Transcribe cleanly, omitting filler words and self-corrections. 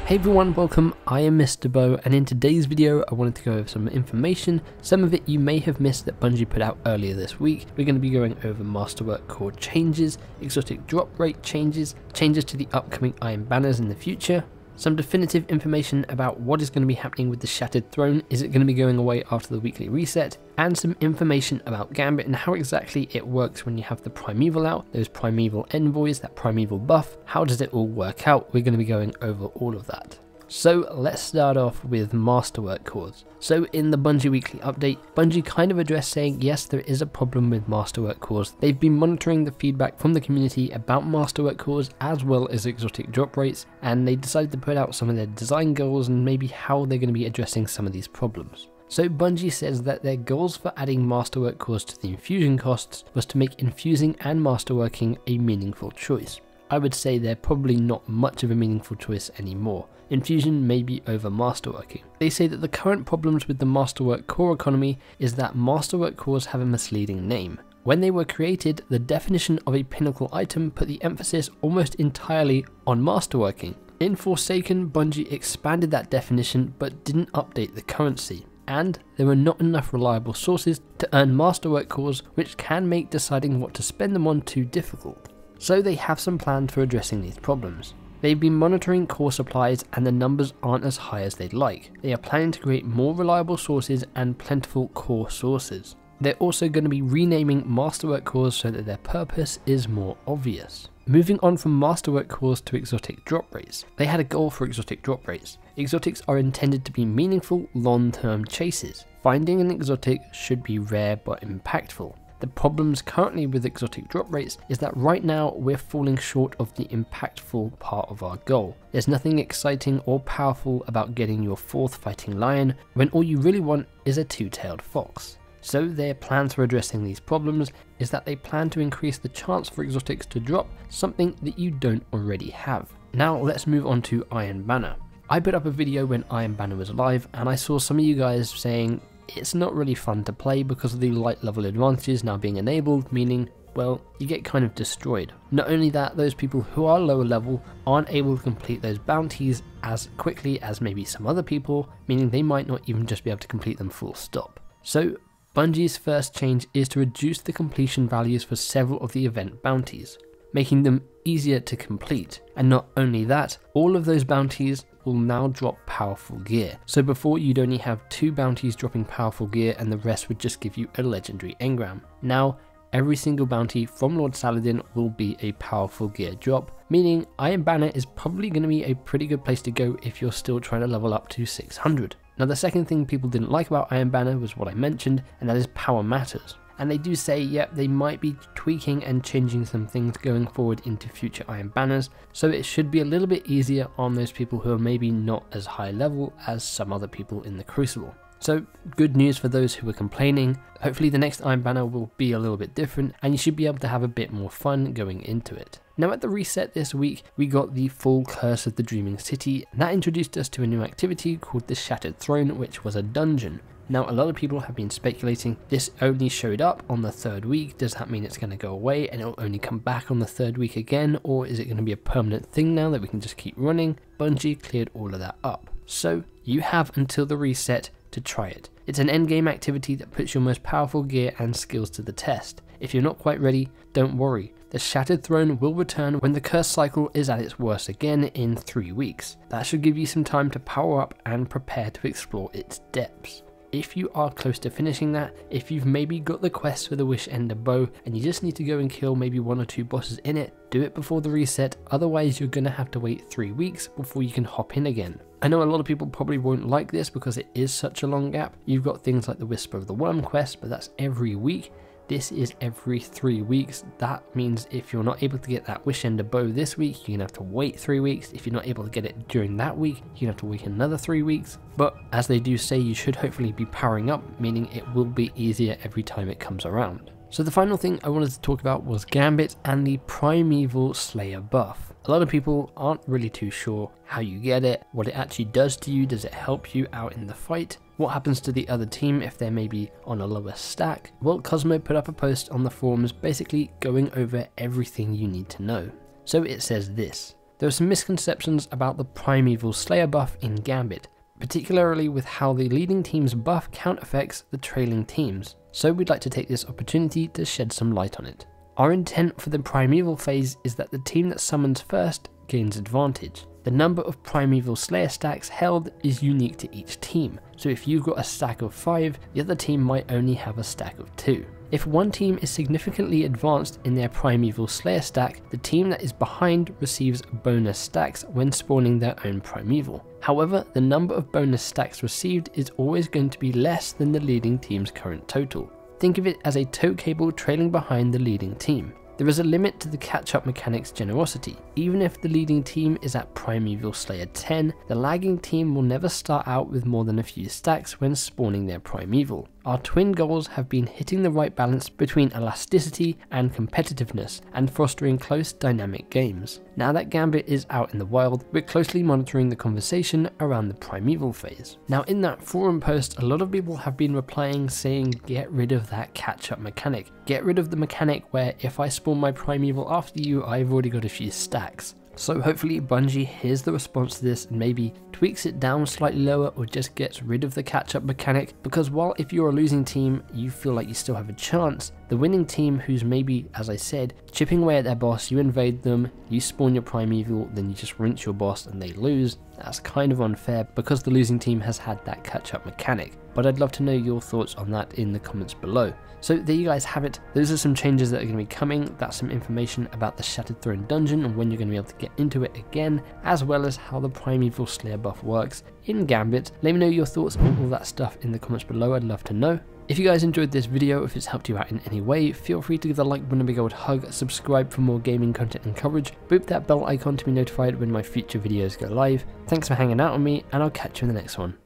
Hey everyone, welcome, I am MisterBo, and in today's video I wanted to go over some information. Some of it you may have missed that Bungie put out earlier this week. We're going to be going over Masterwork Core changes, exotic drop rate changes, changes to the upcoming Iron Banners in the future, some definitive information about what is going to be happening with the Shattered Throne, is it going to be going away after the weekly reset, and some information about Gambit and how exactly it works when you have the Primeval out, those Primeval envoys, that Primeval buff, how does it all work out? We're going to be going over all of that. So let's start off with Masterwork Cores. So in the Bungie weekly update, Bungie kind of addressed saying yes, there is a problem with Masterwork Cores. They've been monitoring the feedback from the community about Masterwork Cores as well as exotic drop rates, and they decided to put out some of their design goals and maybe how they're going to be addressing some of these problems. So Bungie says that their goals for adding Masterwork Cores to the infusion costs was to make infusing and masterworking a meaningful choice. I would say they're probably not much of a meaningful choice anymore. Infusion may be over masterworking. They say that the current problems with the Masterwork Core economy is that Masterwork Cores have a misleading name. When they were created, the definition of a pinnacle item put the emphasis almost entirely on masterworking. In Forsaken, Bungie expanded that definition but didn't update the currency, and there were not enough reliable sources to earn Masterwork Cores, which can make deciding what to spend them on too difficult. So they have some plans for addressing these problems. They've been monitoring core supplies and the numbers aren't as high as they'd like. They are planning to create more reliable sources and plentiful core sources. They're also going to be renaming Masterwork Cores so that their purpose is more obvious. Moving on from Masterwork Cores to exotic drop rates. They had a goal for exotic drop rates. Exotics are intended to be meaningful, long-term chases. Finding an exotic should be rare but impactful. The problems currently with exotic drop rates is that right now we're falling short of the impactful part of our goal. There's nothing exciting or powerful about getting your 4th fighting lion when all you really want is a 2-tailed fox. So their plans for addressing these problems is that they plan to increase the chance for exotics to drop, something that you don't already have. Now let's move on to Iron Banner. I put up a video when Iron Banner was live and I saw some of you guys saying it's not really fun to play because of the light level advantages now being enabled, meaning, well, you get kind of destroyed. Not only that, those people who are lower level aren't able to complete those bounties as quickly as maybe some other people, meaning they might not even just be able to complete them full stop. So Bungie's first change is to reduce the completion values for several of the event bounties, making them easier to complete. And not only that, all of those bounties will now drop powerful gear. So before you'd only have 2 bounties dropping powerful gear and the rest would just give you a legendary engram. Now every single bounty from Lord Saladin will be a powerful gear drop, meaning Iron Banner is probably going to be a pretty good place to go if you're still trying to level up to 600. Now the second thing people didn't like about Iron Banner was what I mentioned, and that is power matters. And they do say, yep, they might be tweaking and changing some things going forward into future Iron Banners, so it should be a little bit easier on those people who are maybe not as high level as some other people in the Crucible. So good news for those who were complaining. Hopefully the next Iron Banner will be a little bit different and you should be able to have a bit more fun going into it. Now at the reset this week, we got the full Curse of the Dreaming City, and that introduced us to a new activity called the Shattered Throne, which was a dungeon. Now a lot of people have been speculating this only showed up on the 3rd week. Does that mean it's going to go away and it'll only come back on the 3rd week again, or is it going to be a permanent thing now that we can just keep running? Bungie cleared all of that up. So you have until the reset to try it. It's an endgame activity that puts your most powerful gear and skills to the test. If you're not quite ready, don't worry. The Shattered Throne will return when the curse cycle is at its worst again in 3 weeks. That should give you some time to power up and prepare to explore its depths. If you are close to finishing that, if you've maybe got the quest for the Wish Ender Bow and you just need to go and kill maybe 1 or 2 bosses in it, do it before the reset, otherwise you're going to have to wait 3 weeks before you can hop in again. I know a lot of people probably won't like this because it is such a long gap. You've got things like the Whisper of the Worm quest, but that's every week. This is every 3 weeks. That means if you're not able to get that Wish Ender Bow this week, you're going to have to wait 3 weeks. If you're not able to get it during that week, you're going to have to wait another 3 weeks. But as they do say, you should hopefully be powering up, meaning it will be easier every time it comes around. So the final thing I wanted to talk about was Gambit and the Primeval Slayer buff. A lot of people aren't really too sure how you get it, what it actually does to you, does it help you out in the fight, what happens to the other team if they're maybe on a lower stack. Well, Cosmo put up a post on the forums basically going over everything you need to know. So it says this: There are some misconceptions about the Primeval Slayer buff in Gambit, particularly with how the leading team's buff counter-affects the trailing teams, so we'd like to take this opportunity to shed some light on it. Our intent for the Primeval phase is that the team that summons first gains advantage. The number of Primeval Slayer stacks held is unique to each team, so if you've got a stack of 5, the other team might only have a stack of 2. If one team is significantly advanced in their Primeval Slayer stack, the team that is behind receives bonus stacks when spawning their own Primeval. However, the number of bonus stacks received is always going to be less than the leading team's current total. Think of it as a tote cable trailing behind the leading team. There is a limit to the catch-up mechanic's generosity. Even if the leading team is at Primeval Slayer 10, the lagging team will never start out with more than a few stacks when spawning their Primeval. Our twin goals have been hitting the right balance between elasticity and competitiveness, and fostering close dynamic games. Now that Gambit is out in the wild, we're closely monitoring the conversation around the Primeval phase. Now in that forum post, a lot of people have been replying saying get rid of that catch-up mechanic. Get rid of the mechanic where if I spawn my Primeval after you, I've already got a few stacks. So hopefully Bungie hears the response to this and maybe tweaks it down slightly lower or just gets rid of the catch-up mechanic, because while if you're a losing team you feel like you still have a chance, the winning team who's maybe, as I said, chipping away at their boss, you invade them, you spawn your Primeval, then you just rinse your boss and they lose, that's kind of unfair because the losing team has had that catch-up mechanic. But I'd love to know your thoughts on that in the comments below. So there you guys have it. Those are some changes that are going to be coming. That's some information about the Shattered Throne dungeon and when you're going to be able to get into it again, as well as how the Primeval Slayer buff works in Gambit. Let me know your thoughts on all that stuff in the comments below. I'd love to know. If you guys enjoyed this video, if it's helped you out in any way, feel free to give the like button a big old hug, subscribe for more gaming content and coverage, boop that bell icon to be notified when my future videos go live. Thanks for hanging out with me, and I'll catch you in the next one.